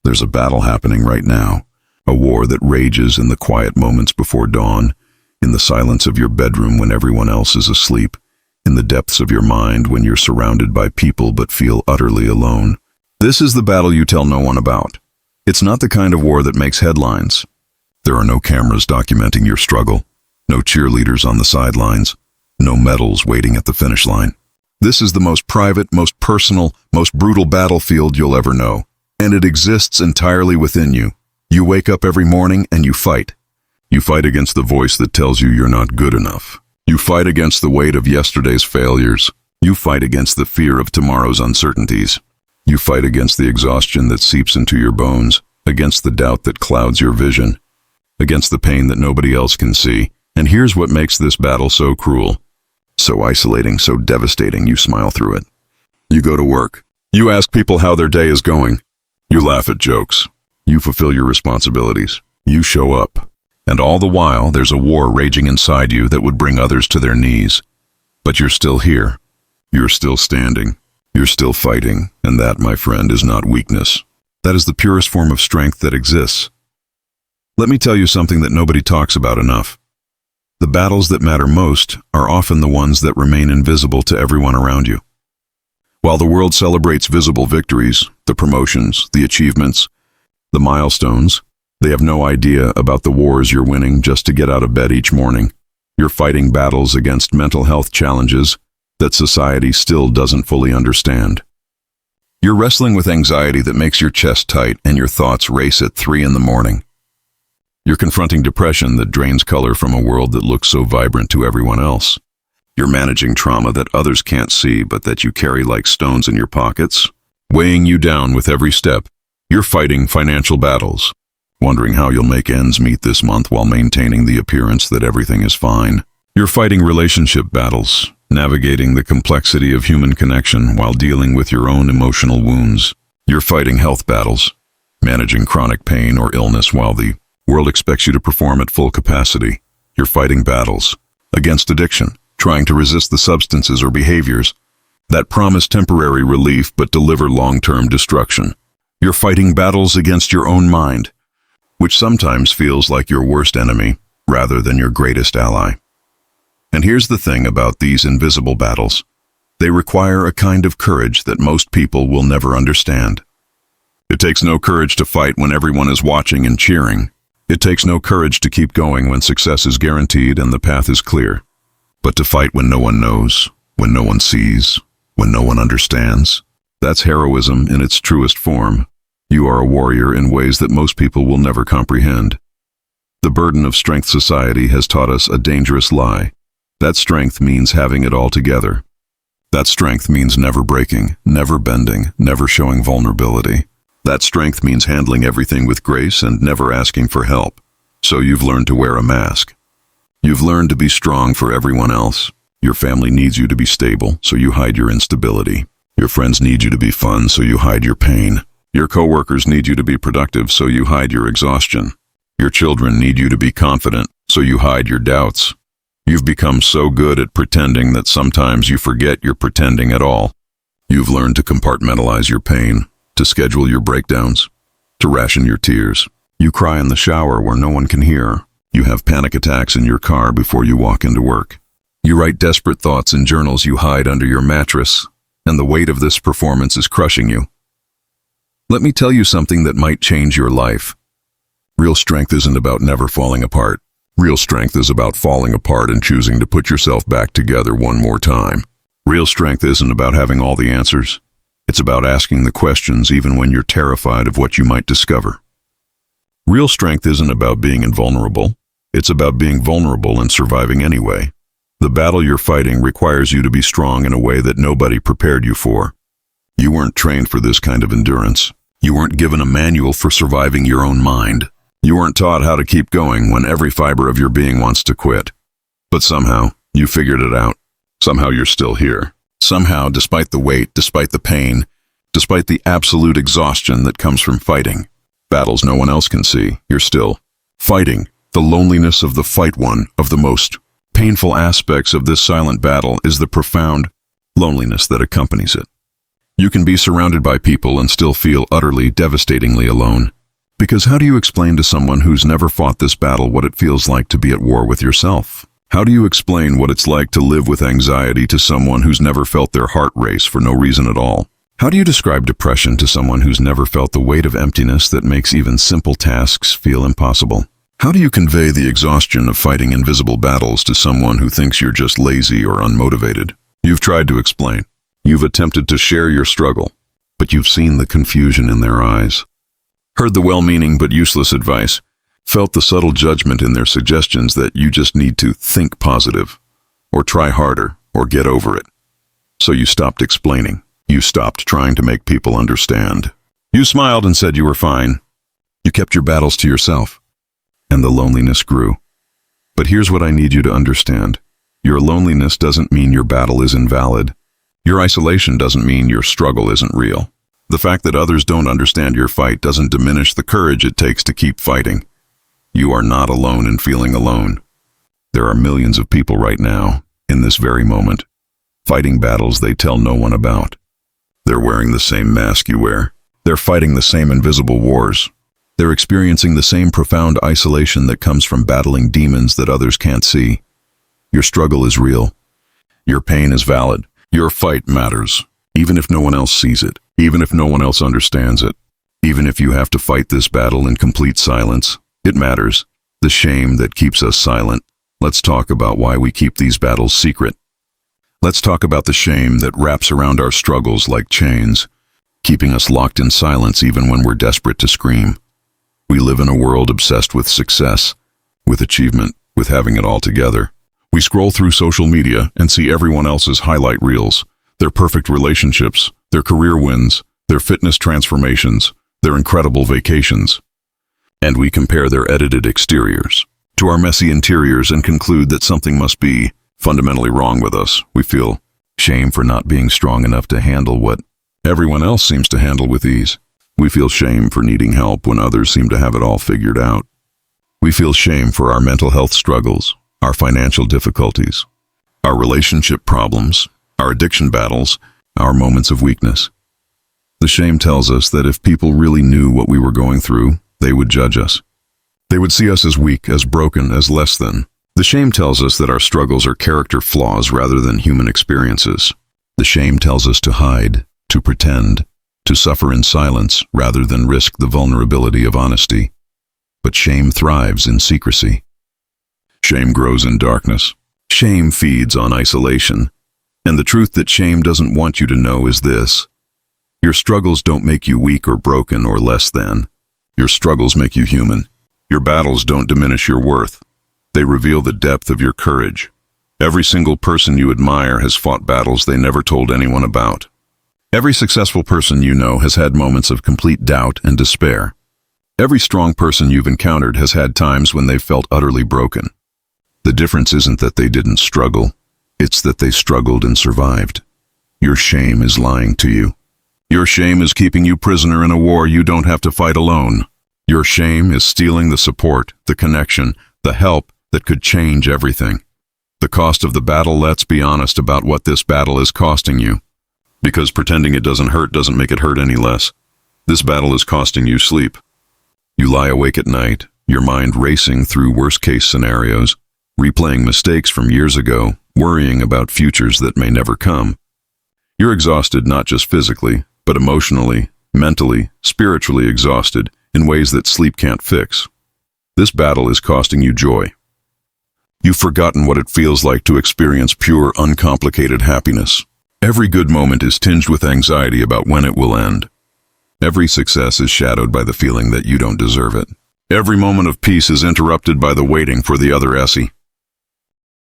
There's a battle happening right now, a war that rages in the quiet moments before dawn, in the silence of your bedroom when everyone else is asleep, in the depths of your mind when you're surrounded by people but feel utterly alone. This is the battle you tell no one about. It's not the kind of war that makes headlines. There are no cameras documenting your struggle, no cheerleaders on the sidelines, no medals waiting at the finish line. This is the most private, most personal, most brutal battlefield you'll ever know. And it exists entirely within you. You wake up every morning and you fight. You fight against the voice that tells you you're not good enough. You fight against the weight of yesterday's failures. You fight against the fear of tomorrow's uncertainties. You fight against the exhaustion that seeps into your bones, against the doubt that clouds your vision, against the pain that nobody else can see. And here's what makes this battle so cruel, so isolating, so devastating, you smile through it. You go to work. You ask people how their day is going. You laugh at jokes. You fulfill your responsibilities. You show up. And all the while, there's a war raging inside you that would bring others to their knees. But you're still here. You're still standing. You're still fighting. And that, my friend, is not weakness. That is the purest form of strength that exists. Let me tell you something that nobody talks about enough. The battles that matter most are often the ones that remain invisible to everyone around you. While the world celebrates visible victories, the promotions, the achievements, the milestones, they have no idea about the wars you're winning just to get out of bed each morning. You're fighting battles against mental health challenges that society still doesn't fully understand. You're wrestling with anxiety that makes your chest tight and your thoughts race at 3 in the morning. You're confronting depression that drains color from a world that looks so vibrant to everyone else. You're managing trauma that others can't see but that you carry like stones in your pockets, weighing you down with every step. You're fighting financial battles, wondering how you'll make ends meet this month while maintaining the appearance that everything is fine. You're fighting relationship battles, navigating the complexity of human connection while dealing with your own emotional wounds. You're fighting health battles, managing chronic pain or illness while the world expects you to perform at full capacity. You're fighting battles against addiction, trying to resist the substances or behaviors that promise temporary relief but deliver long-term destruction. You're fighting battles against your own mind, which sometimes feels like your worst enemy rather than your greatest ally. And here's the thing about these invisible battles. They require a kind of courage that most people will never understand. It takes no courage to fight when everyone is watching and cheering. It takes no courage to keep going when success is guaranteed and the path is clear. But to fight when no one knows, when no one sees, when no one understands, that's heroism in its truest form. You are a warrior in ways that most people will never comprehend. The burden of strength society has taught us a dangerous lie. That strength means having it all together. That strength means never breaking, never bending, never showing vulnerability. That strength means handling everything with grace and never asking for help. So you've learned to wear a mask. You've learned to be strong for everyone else. Your family needs you to be stable, so you hide your instability. Your friends need you to be fun, so you hide your pain. Your coworkers need you to be productive, so you hide your exhaustion. Your children need you to be confident, so you hide your doubts. You've become so good at pretending that sometimes you forget you're pretending at all. You've learned to compartmentalize your pain, to schedule your breakdowns, to ration your tears. You cry in the shower where no one can hear. You have panic attacks in your car before you walk into work. You write desperate thoughts in journals you hide under your mattress, and the weight of this performance is crushing you. Let me tell you something that might change your life. Real strength isn't about never falling apart. Real strength is about falling apart and choosing to put yourself back together one more time. Real strength isn't about having all the answers. It's about asking the questions even when you're terrified of what you might discover. Real strength isn't about being invulnerable. It's about being vulnerable and surviving anyway. The battle you're fighting requires you to be strong in a way that nobody prepared you for. You weren't trained for this kind of endurance. You weren't given a manual for surviving your own mind. You weren't taught how to keep going when every fiber of your being wants to quit. But somehow, you figured it out. Somehow you're still here. Somehow, despite the weight, despite the pain, despite the absolute exhaustion that comes from fighting, battles no one else can see, you're still fighting. The loneliness of the fight. One of the most painful aspects of this silent battle is the profound loneliness that accompanies it. You can be surrounded by people and still feel utterly, devastatingly alone. Because how do you explain to someone who's never fought this battle what it feels like to be at war with yourself? How do you explain what it's like to live with anxiety to someone who's never felt their heart race for no reason at all? How do you describe depression to someone who's never felt the weight of emptiness that makes even simple tasks feel impossible? How do you convey the exhaustion of fighting invisible battles to someone who thinks you're just lazy or unmotivated? You've tried to explain. You've attempted to share your struggle, but you've seen the confusion in their eyes, heard the well-meaning but useless advice, felt the subtle judgment in their suggestions that you just need to think positive, or try harder, or get over it. So you stopped explaining. You stopped trying to make people understand. You smiled and said you were fine. You kept your battles to yourself, and the loneliness grew. But here's what I need you to understand. Your loneliness doesn't mean your battle is invalid. Your isolation doesn't mean your struggle isn't real. The fact that others don't understand your fight doesn't diminish the courage it takes to keep fighting. You are not alone in feeling alone. There are millions of people right now, in this very moment, fighting battles they tell no one about. They're wearing the same mask you wear. They're fighting the same invisible wars. They're experiencing the same profound isolation that comes from battling demons that others can't see. Your struggle is real. Your pain is valid. Your fight matters, even if no one else sees it, even if no one else understands it. Even if you have to fight this battle in complete silence, it matters. The shame that keeps us silent. Let's talk about why we keep these battles secret. Let's talk about the shame that wraps around our struggles like chains, keeping us locked in silence even when we're desperate to scream. We live in a world obsessed with success, with achievement, with having it all together. We scroll through social media and see everyone else's highlight reels, their perfect relationships, their career wins, their fitness transformations, their incredible vacations. And we compare their edited exteriors to our messy interiors and conclude that something must be fundamentally wrong with us. We feel shame for not being strong enough to handle what everyone else seems to handle with ease. We feel shame for needing help when others seem to have it all figured out. We feel shame for our mental health struggles, our financial difficulties, our relationship problems, our addiction battles, our moments of weakness. The shame tells us that if people really knew what we were going through, they would judge us. They would see us as weak, as broken, as less than. The shame tells us that our struggles are character flaws rather than human experiences. The shame tells us to hide, to pretend, to suffer in silence rather than risk the vulnerability of honesty. But shame thrives in secrecy. Shame grows in darkness. Shame feeds on isolation. And the truth that shame doesn't want you to know is this: your struggles don't make you weak or broken or less than. Your struggles make you human. Your battles don't diminish your worth. They reveal the depth of your courage. Every single person you admire has fought battles they never told anyone about. Every successful person you know has had moments of complete doubt and despair. Every strong person you've encountered has had times when they've felt utterly broken. The difference isn't that they didn't struggle, it's that they struggled and survived. Your shame is lying to you. Your shame is keeping you prisoner in a war you don't have to fight alone. Your shame is stealing the support, the connection, the help that could change everything. The cost of the battle, let's be honest about what this battle is costing you. Because pretending it doesn't hurt doesn't make it hurt any less. This battle is costing you sleep. You lie awake at night, your mind racing through worst-case scenarios, replaying mistakes from years ago, worrying about futures that may never come. You're exhausted not just physically, but emotionally, mentally, spiritually exhausted in ways that sleep can't fix. This battle is costing you joy. You've forgotten what it feels like to experience pure, uncomplicated happiness. Every good moment is tinged with anxiety about when it will end. Every success is shadowed by the feeling that you don't deserve it. Every moment of peace is interrupted by the waiting for the other Essie.